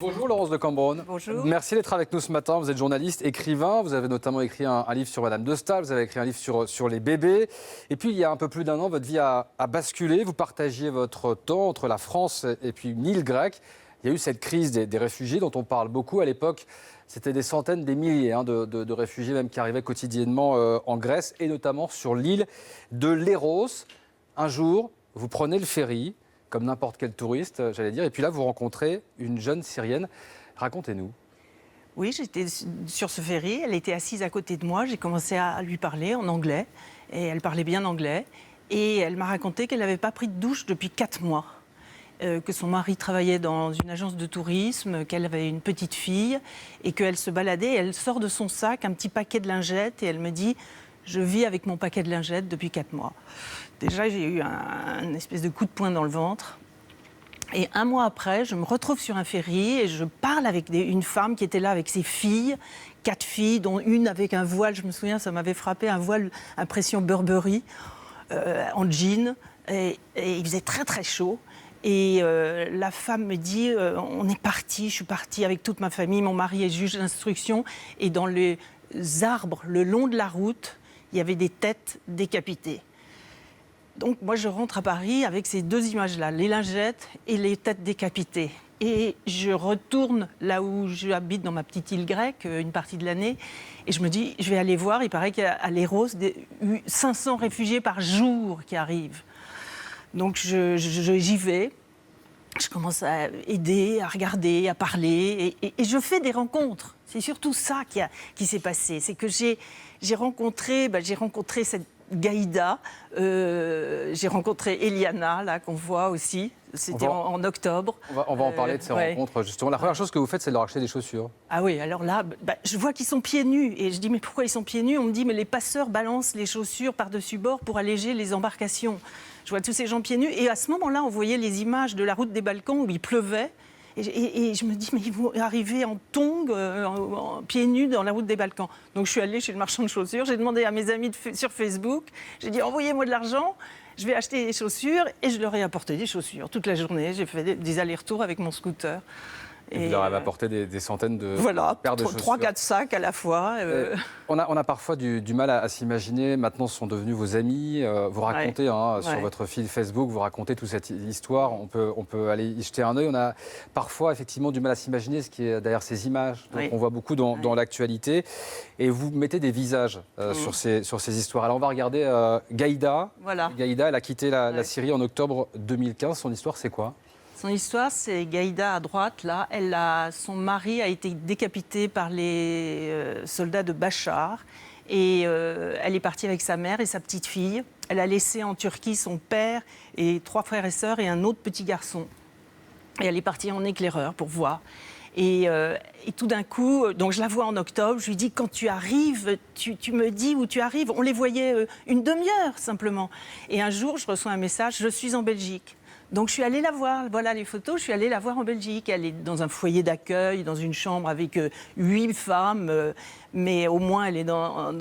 Bonjour Laurence de Cambronne. Bonjour. Merci d'être avec nous ce matin. Vous êtes journaliste, écrivain. Vous avez notamment écrit un livre sur Madame de Staël. Vous avez écrit un livre sur les bébés. Et puis, il y a un peu plus d'1 an, votre vie a basculé. Vous partagiez votre temps entre la France et puis une île grecque. Il y a eu cette crise des réfugiés dont on parle beaucoup. À l'époque, c'était des centaines, des milliers de réfugiés même qui arrivaient quotidiennement en Grèce et notamment sur l'île de Léros. Un jour, vous prenez le ferry, comme n'importe quel touriste, j'allais dire. Et puis là, vous rencontrez une jeune Syrienne. Racontez-nous. Oui, j'étais sur ce ferry, elle était assise à côté de moi, j'ai commencé à lui parler en anglais, et elle parlait bien anglais, et elle m'a raconté qu'elle n'avait pas pris de douche depuis 4 mois, que son mari travaillait dans une agence de tourisme, qu'elle avait une petite fille, et qu'elle se baladait, et elle sort de son sac un petit paquet de lingettes, et elle me dit « Je vis avec mon paquet de lingettes depuis 4 mois ». Déjà, j'ai eu un espèce de coup de poing dans le ventre. Et 1 mois après, je me retrouve sur un ferry et je parle avec une femme qui était là avec ses filles, 4 filles, dont une avec un voile, je me souviens, ça m'avait frappé, un voile impression Burberry, en jean. Et il faisait très très chaud. Et la femme me dit, on est parti, je suis partie avec toute ma famille, mon mari est juge d'instruction. Et dans les arbres, le long de la route, il y avait des têtes décapitées. Donc moi je rentre à Paris avec ces 2 images-là, les lingettes et les têtes décapitées. Et je retourne là où j'habite dans ma petite île grecque une partie de l'année et je me dis je vais aller voir, il paraît qu'à Léros, 500 réfugiés par jour qui arrivent. Donc j'y vais, je commence à aider, à regarder, à parler et je fais des rencontres. C'est surtout ça qui s'est passé, c'est que j'ai rencontré cette Gaïda, j'ai rencontré Eliana, là, qu'on voit aussi, c'était en octobre. On va en parler de ces rencontres, justement. La première chose que vous faites, c'est de leur acheter des chaussures. Ah oui, alors là, je vois qu'ils sont pieds nus, et je dis, mais pourquoi ils sont pieds nus? On me dit, mais les passeurs balancent les chaussures par-dessus bord pour alléger les embarcations. Je vois tous ces gens pieds nus, et à ce moment-là, on voyait les images de la route des Balkans où il pleuvait, et je me dis, mais ils vont arriver en tongs, pieds nus dans la route des Balkans. Donc je suis allée chez le marchand de chaussures, j'ai demandé à mes amis sur Facebook, j'ai dit, envoyez-moi de l'argent, je vais acheter des chaussures, et je leur ai apporté des chaussures toute la journée. J'ai fait des allers-retours avec mon scooter. Et vous leur avez apporté des centaines de paires de chaussures. 3-4 sacs à la fois. On a parfois du mal à s'imaginer. Maintenant, ce sont devenus vos amis. Vous racontez sur votre fil Facebook, vous racontez toute cette histoire. On peut aller y jeter un œil. On a parfois effectivement du mal à s'imaginer ce qui est derrière ces images. Donc, on voit beaucoup dans l'actualité. Et vous mettez des visages sur ces histoires. Alors on va regarder Gaïda. Voilà. Gaïda, elle a quitté la Syrie en octobre 2015. Son histoire, c'est quoi ? Son histoire, c'est Gaïda à droite, là. Son mari a été décapité par les soldats de Bachar. Et elle est partie avec sa mère et sa petite fille. Elle a laissé en Turquie son père et 3 frères et sœurs et un autre petit garçon. Et elle est partie en éclaireur pour voir. Et tout d'un coup, donc je la vois en octobre, je lui dis, quand tu arrives, tu me dis où tu arrives. On les voyait une demi-heure simplement. Et un jour, je reçois un message, je suis en Belgique. Donc je suis allée la voir, voilà les photos, je suis allée la voir en Belgique. Elle est dans un foyer d'accueil, dans une chambre avec 8 femmes, mais au moins elle est dans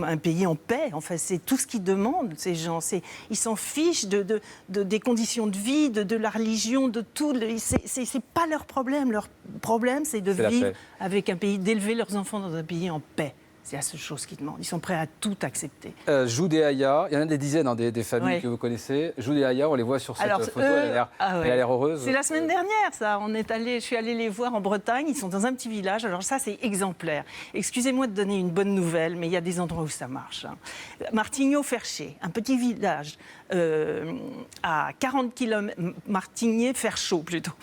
un pays en paix. Enfin, c'est tout ce qu'ils demandent, ces gens. Ils s'en fichent des conditions de vie, de la religion, de tout. C'est pas leur problème. Leur problème, c'est de vivre avec un pays, d'élever leurs enfants dans un pays en paix. C'est la seule chose qu'ils demandent. Ils sont prêts à tout accepter. Joudéaïa, il y en a des dizaines, des familles que vous connaissez. Joudéaïa, on les voit sur cette photo, elle a l'air heureuse. C'est la semaine dernière, ça. Je suis allée les voir en Bretagne. Ils sont dans un petit village. Alors ça, c'est exemplaire. Excusez-moi de donner une bonne nouvelle, mais il y a des endroits où ça marche. Martigneau-Ferché, un petit village à 40 km... Martigné-Ferchaud, plutôt.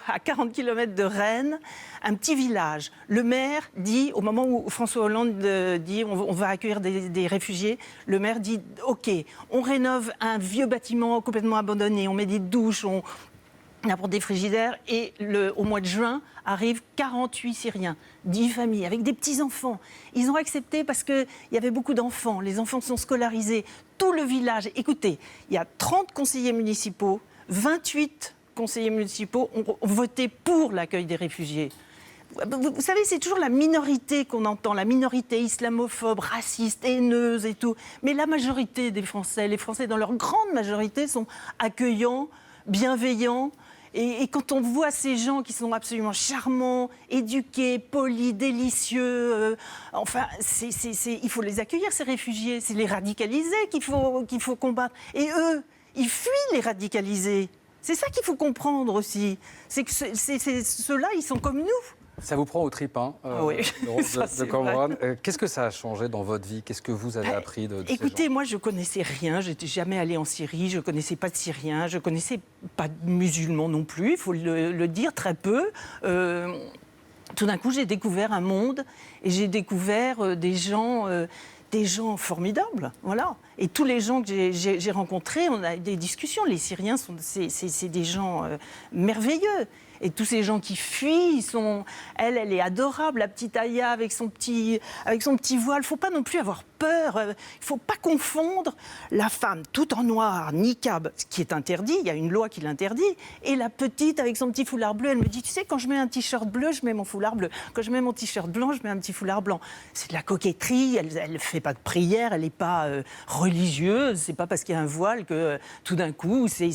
À 40 km de Rennes, un petit village. Le maire dit, au moment où François Hollande dit on va accueillir des réfugiés, le maire dit ok, on rénove un vieux bâtiment complètement abandonné, on met des douches, on apporte des frigidaires et au mois de juin arrivent 48 Syriens, 10 familles avec des petits-enfants. Ils ont accepté parce qu'il y avait beaucoup d'enfants, les enfants sont scolarisés, tout le village. Écoutez, il y a 30 conseillers municipaux, 28 conseillers municipaux ont voté pour l'accueil des réfugiés. Vous savez, c'est toujours la minorité qu'on entend, la minorité islamophobe, raciste, haineuse et tout. Mais la majorité des Français, les Français dans leur grande majorité sont accueillants, bienveillants Et quand on voit ces gens qui sont absolument charmants, éduqués, polis, délicieux, il faut les accueillir, ces réfugiés. C'est les radicalisés qu'il faut combattre. Et eux, ils fuient les radicalisés. C'est ça qu'il faut comprendre aussi. C'est que ceux-là, ils sont comme nous. Ça vous prend aux tripes, hein, oui, de Cameron. Qu'est-ce que ça a changé dans votre vie? Qu'est-ce que vous avez appris de Écoutez, ces gens? moi, je ne connaissais rien. Je n'étais jamais allée en Syrie. Je ne connaissais pas de Syriens. Je ne connaissais pas de musulmans non plus. Il faut le dire, très peu. Tout d'un coup, j'ai découvert un monde et j'ai découvert des gens formidables, voilà. Et tous les gens que j'ai rencontrés, on a eu des discussions. Les Syriens, c'est des gens merveilleux. Et tous ces gens qui fuient, elle est adorable, la petite Aya avec son petit voile. Il ne faut pas non plus avoir peur. Il ne faut pas confondre la femme toute en noir, niqab, ce qui est interdit, il y a une loi qui l'interdit, et la petite avec son petit foulard bleu. Elle me dit, tu sais, quand je mets un t-shirt bleu, je mets mon foulard bleu. Quand je mets mon t-shirt blanc, je mets un petit foulard blanc. C'est de la coquetterie, elle ne fait pas de prière, elle n'est pas religieuse. C'est pas parce qu'il y a un voile que tout d'un coup, il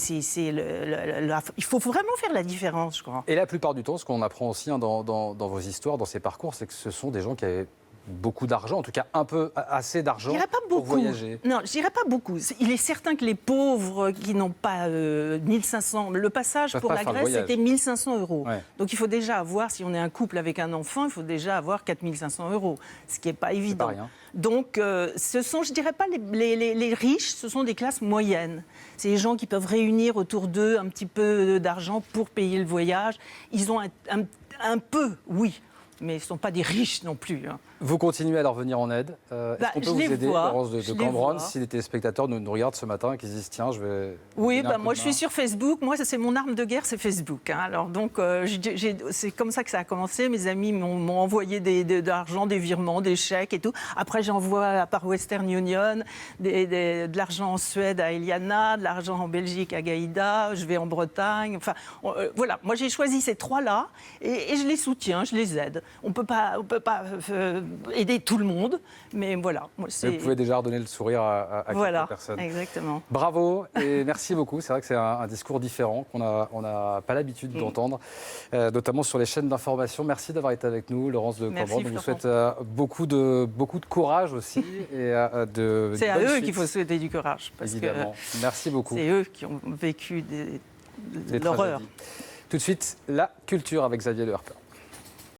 faut vraiment faire la différence, je crois. Et la plupart du temps, ce qu'on apprend aussi dans vos histoires, dans ces parcours, c'est que ce sont des gens qui avaient beaucoup d'argent, en tout cas assez d'argent pour voyager. Non, je dirais pas beaucoup. Il est certain que les pauvres qui n'ont pas 1500... Le passage pour la Grèce, c'était 1500 €. Ouais. Donc il faut déjà avoir, si on est un couple avec un enfant, il faut déjà avoir 4500 €, ce qui n'est pas évident. C'est pas rien. Donc ce sont, je dirais pas les riches, ce sont des classes moyennes. C'est les gens qui peuvent réunir autour d'eux un petit peu d'argent pour payer le voyage. Ils ont un peu, oui, mais ce ne sont pas des riches non plus. Hein. Vous continuez à leur venir en aide. Est-ce qu'on peut vous aider, Laurence de Cambronne, si les téléspectateurs nous regardent ce matin et qu'ils se disent tiens, je vais... Oui, moi je suis sur Facebook. Moi, c'est mon arme de guerre, c'est Facebook. Hein. Alors donc, c'est comme ça que ça a commencé. Mes amis m'ont envoyé de l'argent, des virements, des chèques et tout. Après, j'envoie par Western Union de l'argent en Suède à Eliana, de l'argent en Belgique à Gaïda. Je vais en Bretagne. Enfin, voilà. Moi, j'ai choisi ces trois-là et je les soutiens, je les aide. On ne peut pas aider tout le monde, mais voilà. Vous pouvez déjà redonner le sourire à quelques personnes. Voilà, exactement. Bravo et merci beaucoup. C'est vrai que c'est un discours différent qu'on n'a pas l'habitude d'entendre, notamment sur les chaînes d'information. Merci d'avoir été avec nous, Laurence de Cambronne. On vous souhaite beaucoup de courage aussi. Et c'est à eux qu'il faut souhaiter du courage. Parce évidemment. Merci beaucoup. C'est eux qui ont vécu l'horreur. Tout de suite, la culture avec Xavier Le Harper.